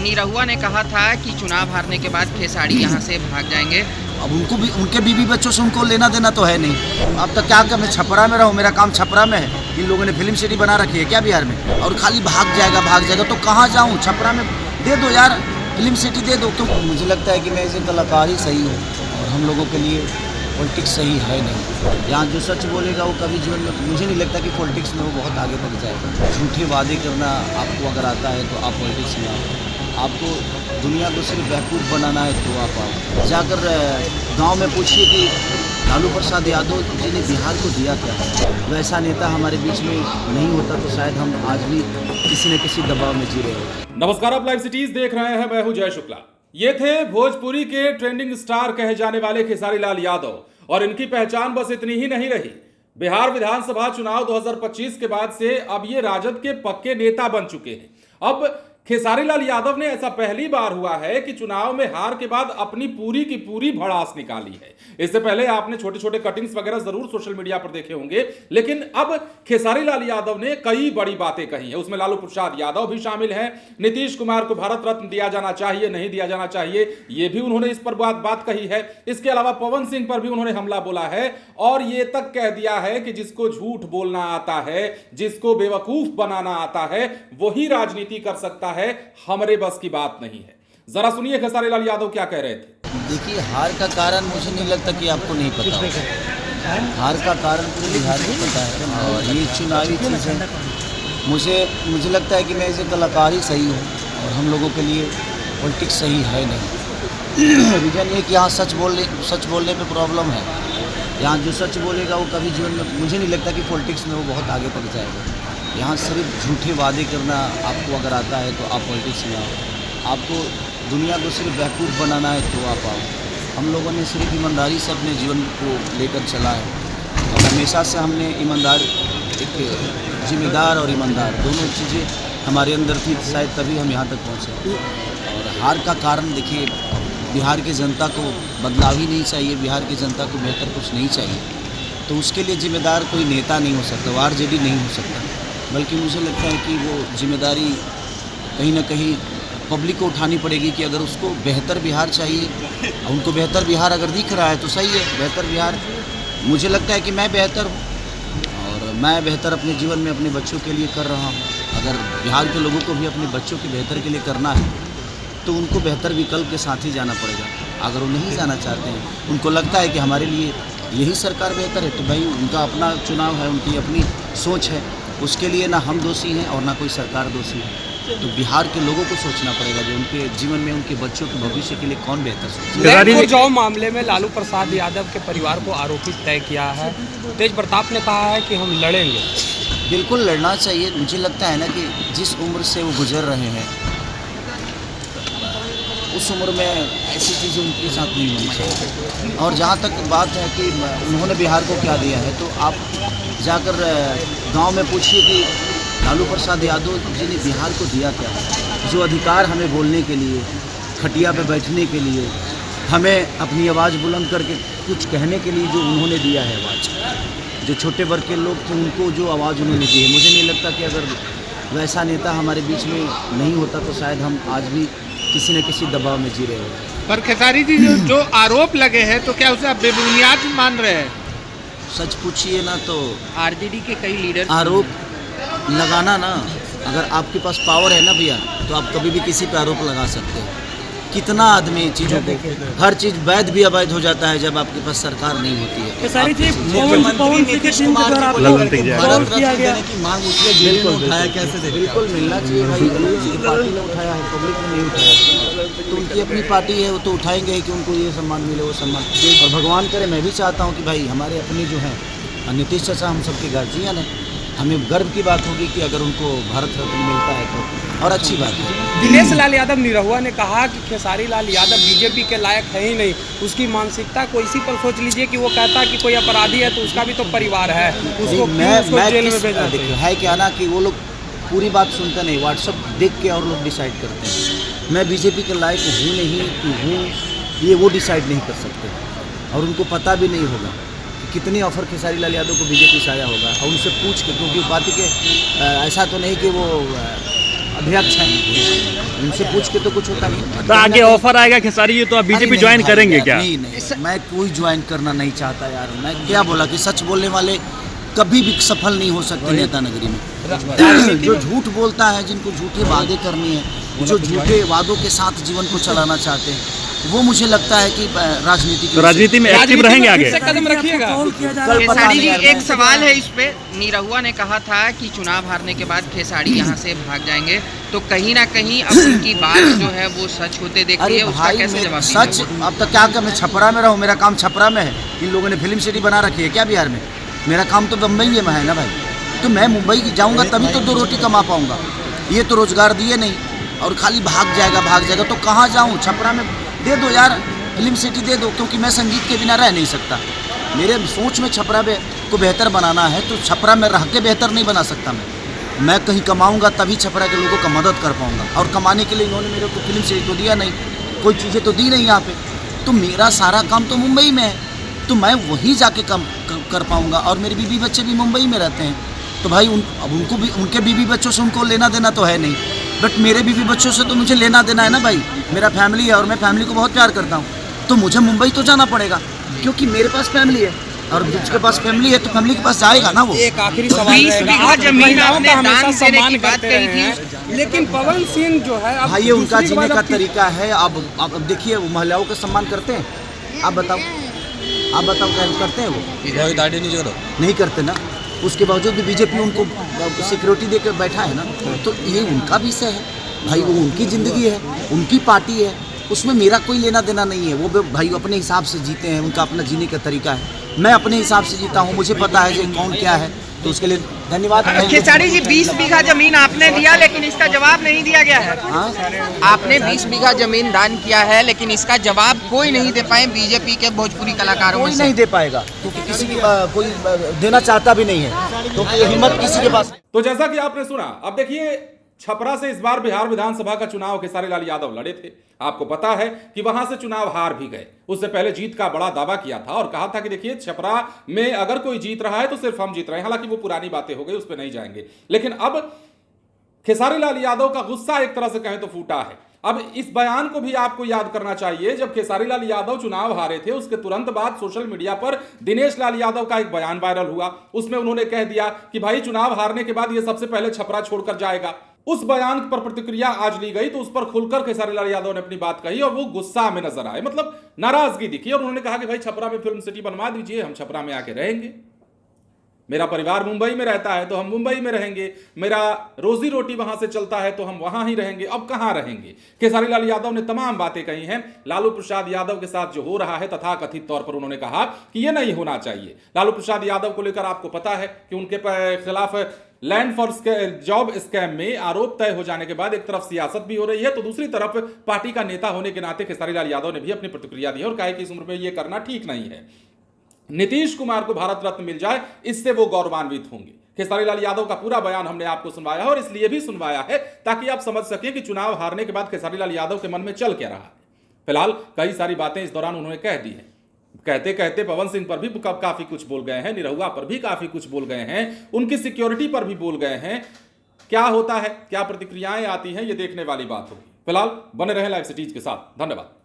निरहुआ ने कहा था कि चुनाव हारने के बाद खेसारी यहाँ से भाग जाएंगे। अब उनको भी, उनके बीवी बच्चों से उनको लेना देना तो है नहीं। अब तक क्या मैं छपरा में रहूँ, मेरा काम छपरा में है। इन लोगों ने फिल्म सिटी बना रखी है क्या बिहार में, और खाली भाग जाएगा तो कहाँ जाऊँ? छपरा में दे दो यार, फिल्म सिटी दे दो। क्यों? मुझे लगता है कि मैं ऐसे कलाकार ही सही हूँ और हम लोगों के लिए पॉलिटिक्स सही है नहीं। यहाँ जो सच बोलेगा वो कभी जीवन में, मुझे नहीं लगता कि पॉलिटिक्स में वो बहुत आगे तक जाएगा। झूठे वादे करना आपको अगर आता है तो आप पॉलिटिक्स में आओ। आपको दुनिया को सिर्फ बेवकूफ़ बनाना है तो आप आओ। जाकर गांव में पूछिए कि लालू प्रसाद यादव जी ने बिहार को दिया क्या। वैसा नेता हमारे बीच में नहीं होता तो शायद हम आज भी किसी न किसी दबाव में जी रहे होते। नमस्कार, आप लाइव सिटीज देख रहे हैं। मैं हूं जय शुक्ला। ये थे भोजपुरी के ट्रेंडिंग स्टार कहे जाने वाले खेसारी लाल यादव, और इनकी पहचान बस इतनी ही नहीं रही। बिहार विधानसभा चुनाव 2025 के बाद से अब ये राजद के पक्के नेता बन चुके हैं। अब खेसारी लाल यादव ने ऐसा पहली बार हुआ है कि चुनाव में हार के बाद अपनी पूरी की पूरी भड़ास निकाली है। इससे पहले आपने छोटे छोटे कटिंग्स वगैरह जरूर सोशल मीडिया पर देखे होंगे, लेकिन अब खेसारी लाल यादव ने कई बड़ी बातें कही हैं। उसमें लालू प्रसाद यादव भी शामिल हैं। नीतीश कुमार को भारत रत्न दिया जाना चाहिए, नहीं दिया जाना चाहिए, ये भी उन्होंने इस पर बात कही है। इसके अलावा पवन सिंह पर भी उन्होंने हमला बोला है और ये तक कह दिया है कि जिसको झूठ बोलना आता है, जिसको बेवकूफ बनाना आता है, वही राजनीति कर सकता है, हमारे बस की बात नहीं है। जरा सुनिए खेसारी लाल यादव क्या कह रहे थे। देखिए, हार का कारण मुझे नहीं लगता कि आपको नहीं पता होगा। हार का कारण पूरे बिहार को पता है और ये चुनावी चीज़ है। मुझे लगता है कि मैं ऐसे कलाकार ही सही हूँ और हम लोगों के लिए पॉलिटिक्स सही है नहीं। रीजन ये कि यहाँ सच बोलने पे प्रॉब्लम है। यहाँ जो सच बोलेगा वो कभी जीवन में, मुझे नहीं लगता कि पॉलिटिक्स में वो बहुत आगे तक जाएगा। यहाँ सिर्फ झूठे वादे करना आपको अगर आता है तो आप पॉलिटिक्स में आओ। आपको दुनिया को सिर्फ बेवकूफ़ बनाना है तो आप आओ। हम लोगों ने सिर्फ ईमानदारी से अपने जीवन को लेकर चला है और हमेशा से हमने ईमानदार, एक जिम्मेदार और ईमानदार दोनों चीज़ें हमारे अंदर थी, शायद तभी हम यहाँ तक पहुँचे। और हार का कारण देखिए, बिहार की जनता को बदलाव ही नहीं चाहिए, बिहार की जनता को बेहतर कुछ नहीं चाहिए, तो उसके लिए जिम्मेदार कोई नेता नहीं हो सकता, वो आरजेडी नहीं हो सकता। बल्कि मुझे लगता है कि वो जिम्मेदारी कहीं ना कहीं पब्लिक को उठानी पड़ेगी कि अगर उसको बेहतर बिहार चाहिए, उनको बेहतर बिहार अगर दिख रहा है तो सही है, बेहतर बिहार। मुझे लगता है कि मैं बेहतर हूँ और मैं बेहतर अपने जीवन में अपने बच्चों के लिए कर रहा हूँ। अगर बिहार के लोगों को भी अपने बच्चों के बेहतर के लिए करना है तो उनको बेहतर विकल्प के साथ ही जाना पड़ेगा। अगर वो नहीं जाना चाहते हैं, उनको लगता है कि हमारे लिए यही सरकार बेहतर है, तो भाई उनका अपना चुनाव है, उनकी अपनी सोच है, उसके लिए ना हम दोषी हैं और ना कोई सरकार दोषी है। तो बिहार के लोगों को सोचना पड़ेगा जो उनके जीवन में उनके बच्चों के भविष्य के लिए कौन बेहतर सोचे। जो मामले में लालू प्रसाद यादव के परिवार को आरोपित तय किया है, तेज प्रताप ने कहा है कि हम लड़ेंगे। बिल्कुल लड़ना चाहिए। मुझे लगता है ना कि जिस उम्र से वो गुजर रहे हैं उस उम्र में ऐसी चीज़ें उनके साथ नहीं होनी चाहिए। और जहाँ तक बात है कि उन्होंने बिहार को क्या दिया है, तो आप जाकर गांव में पूछिए कि लालू प्रसाद यादव जी ने बिहार को दिया क्या। जो अधिकार हमें बोलने के लिए, खटिया पे बैठने के लिए, हमें अपनी आवाज़ बुलंद करके कुछ कहने के लिए जो उन्होंने दिया है आवाज़, जो छोटे वर्ग के लोग थे उनको जो आवाज़ उन्होंने दी है, मुझे नहीं लगता कि अगर वैसा नेता हमारे बीच में नहीं होता तो शायद हम आज भी किसी न किसी दबाव में जी रहे होते। पर खेसारी जी जो आरोप लगे हैं तो क्या उसे आप बेबुनियाद मान रहे हैं? सच पूछिए ना तो आरजेडी के कई लीडर आरोप लगाना ना, अगर आपके पास पावर है ना भैया, तो आप कभी भी किसी पे आरोप लगा सकते हो। कितना आदमी चीज़ों को, हर चीज़ वैध भी अवैध हो जाता है जब आपके पास सरकार नहीं होती है। बिल्कुल मिलना चाहिए भाई, पार्टी ने उठाया है, पब्लिक ने नहीं उठाया, तो उनकी अपनी पार्टी है, वो तो उठाएंगे ही कि उनको ये सम्मान मिले, वो सम्मान। और भगवान करे, मैं भी चाहता हूँ कि भाई हमारे अपने जो हैं नीतीश चाचा हम सबके गार्जियन हैं, हमें गर्व की बात होगी कि अगर उनको भारत रत्न मिलता है तो, और अच्छी बात है। दिनेश लाल यादव निरहुआ ने कहा कि खेसारी लाल यादव बीजेपी के लायक है ही नहीं, उसकी मानसिकता को इसी पर सोच लीजिए कि वो कहता कि कोई अपराधी है तो उसका भी तो परिवार है, उसको जेल में भेजना चाहिए। है क्या ना कि वो लोग पूरी बात सुनते नहीं, व्हाट्सअप देख के और लोग डिसाइड करते हैं। मैं बीजेपी के लायक हूँ नहीं कि हूँ, ये वो डिसाइड नहीं कर सकते और उनको पता भी नहीं होगा कितनी ऑफर खेसारी लाल यादव को बीजेपी से आया होगा। और उनसे पूछ के, क्योंकि पार्टी के ऐसा तो नहीं कि वो अध्यक्ष हैं, उनसे पूछ के तो कुछ होता नहीं। तो आगे ऑफर आएगा खेसारी जी तो आप बीजेपी ज्वाइन करेंगे क्या? नहीं, मैं कोई ज्वाइन करना नहीं चाहता यार। मैं क्या बोला कि सच बोलने वाले कभी भी सफल नहीं हो सकते नेता नगरी में। जो झूठ बोलता है, जिनको झूठे वादे करनी है, जो झूठे वादों के साथ जीवन को चलाना चाहते हैं, वो मुझे लगता है कि राजनीति में एक्टिव रहेंगे आगे। कदम रखिएगा। खेसारी जी, एक सवाल है इस पे। निरहुआ ने कहा था कि चुनाव हारने के बाद खेसारी यहाँ से भाग जाएंगे, तो कहीं ना कहीं अब उनकी बात जो है वो सच होते देख रही है, उसका कैसे जवाब सच? अब तक क्या कर, मैं छपरा में रहूँ, मेरा काम छपरा में है। इन लोगों ने फिल्म सिटी बना रखी है क्या बिहार में? मेरा काम तो बम्बई में है ना भाई। तो मैं मुंबई जाऊँगा तभी तो 2 रोटी कमा पाऊँगा। ये तो रोजगार दिए नहीं, और खाली भाग जाएगा तो कहाँ जाऊँ? छपरा में दे दो यार, फिल्म सिटी दे दो, क्योंकि मैं संगीत के बिना रह नहीं सकता। मेरे सोच में छपरा को बेहतर बनाना है, तो छपरा में रह के बेहतर नहीं बना सकता मैं कहीं कमाऊंगा तभी छपरा के लोगों का मदद कर पाऊंगा। और कमाने के लिए इन्होंने मेरे को फिल्म सिटी तो दिया नहीं, कोई चीज़ें तो दी नहीं यहाँ पे। तो मेरा सारा काम तो मुंबई में है, तो मैं वहीं जाके काम कर पाऊँगा। और मेरे बीवी बच्चे भी मुंबई में रहते हैं, तो भाई अब उनको भी, उनके बीवी बच्चों से उनको लेना देना तो है नहीं, बट मेरे बीवी बच्चों से तो मुझे लेना देना है ना भाई। मेरा फैमिली है और मैं फैमिली को बहुत प्यार करता हूँ, तो मुझे मुंबई तो जाना पड़ेगा, क्योंकि मेरे पास फैमिली है। और जिसके पास फैमिली है तो फैमिली के पास जाएगा ना वो। एक आखिरी सवाल 20 बीघा जमीन आपने दान देने सम्मान की बात करते कही रहे थी, हैं, लेकिन पवन सिंह जो है अब भाई ये उनका दूसरी जीने बात का अब तरीका है। अब देखिए, वो महिलाओं का सम्मान करते हैं? आप बताओ क्या करते हैं? वो नहीं करते ना। उसके बावजूद भी बीजेपी उनको सिक्योरिटी दे कर बैठा है ना, तो ये उनका विषय है भाई। वो उनकी ज़िंदगी है, उनकी पार्टी है, उसमें मेरा कोई लेना देना नहीं है। वो भाई अपने हिसाब से जीते हैं, उनका अपना जीने का तरीका है। मैं अपने हिसाब से जीता हूँ, मुझे पता है कि कौन क्या है, तो उसके लिए धन्यवाद। खेसारी जी, 20 बीघा जमीन आपने दिया, लेकिन इसका जवाब नहीं दिया गया है। आपने 20 बीघा जमीन दान किया है, लेकिन इसका जवाब कोई नहीं दे पाए बीजेपी के भोजपुरी कलाकारों में कोई से। नहीं दे पाएगा, क्योंकि किसी की कोई देना चाहता भी नहीं है, तो हिम्मत किसी के पास। तो जैसा कि आपने सुना, अब देखिए, छपरा से इस बार बिहार विधानसभा का चुनाव खेसारी लाल यादव लड़े थे। आपको पता है कि वहां से चुनाव हार भी गए। उससे पहले जीत का बड़ा दावा किया था और कहा था कि देखिए, छपरा में अगर कोई जीत रहा है तो सिर्फ हम जीत रहे हैं। हालांकि वो पुरानी बातें हो गई, उस पर नहीं जाएंगे। लेकिन अब खेसारी लाल यादव का गुस्सा एक तरह से कहें तो फूटा है। अब इस बयान को भी आपको याद करना चाहिए। जब खेसारी लाल यादव चुनाव हारे थे, उसके तुरंत बाद सोशल मीडिया पर दिनेश लाल यादव का एक बयान वायरल हुआ। उसमें उन्होंने कह दिया कि भाई चुनाव हारने के बाद ये सबसे पहले छपरा छोड़कर जाएगा। उस बयान पर प्रतिक्रिया आज ली गई, तो उस पर खुलकर खेसारी लाल यादव ने अपनी बात कही और वो गुस्सा में नजर आए, मतलब नाराजगी दिखी। और उन्होंने कहा कि भाई छपरा में फिल्म सिटी बनवा दीजिए, हम छपरा में आके रहेंगे। मेरा परिवार मुंबई में रहता है तो हम मुंबई में रहेंगे, मेरा रोजी रोटी वहां से चलता है तो हम वहां ही रहेंगे। अब कहां रहेंगे? खेसारी लाल यादव ने तमाम बातें कही हैं। लालू प्रसाद यादव के साथ जो हो रहा है, तथाकथित तौर पर उन्होंने कहा कि यह नहीं होना चाहिए। लालू प्रसाद यादव को लेकर आपको पता है कि उनके खिलाफ लैंड फॉर जॉब स्कैम में आरोप तय हो जाने के बाद एक तरफ सियासत भी हो रही है, तो दूसरी तरफ पार्टी का नेता होने के नाते खेसारी लाल यादव ने भी अपनी प्रतिक्रिया दी है और कहा कि इस उम्र में यह करना ठीक नहीं है। नीतीश कुमार को भारत रत्न मिल जाए, इससे वो गौरवान्वित होंगे। खेसारी लाल यादव का पूरा बयान हमने आपको सुनवाया है, और इसलिए भी सुनवाया है ताकि आप समझ सकें कि चुनाव हारने के बाद खेसारी लाल यादव के मन में चल क्या रहा है। फिलहाल कई सारी बातें इस दौरान उन्होंने कह दी हैं। कहते कहते पवन सिंह पर भी काफी कुछ बोल गए हैं, निरहुआ पर भी काफी कुछ बोल गए हैं, उनकी सिक्योरिटी पर भी बोल गए हैं। क्या होता है, क्या प्रतिक्रियाएं आती हैं, ये देखने वाली बात होगी। फिलहाल बने रहे लाइव सिटीज के साथ। धन्यवाद।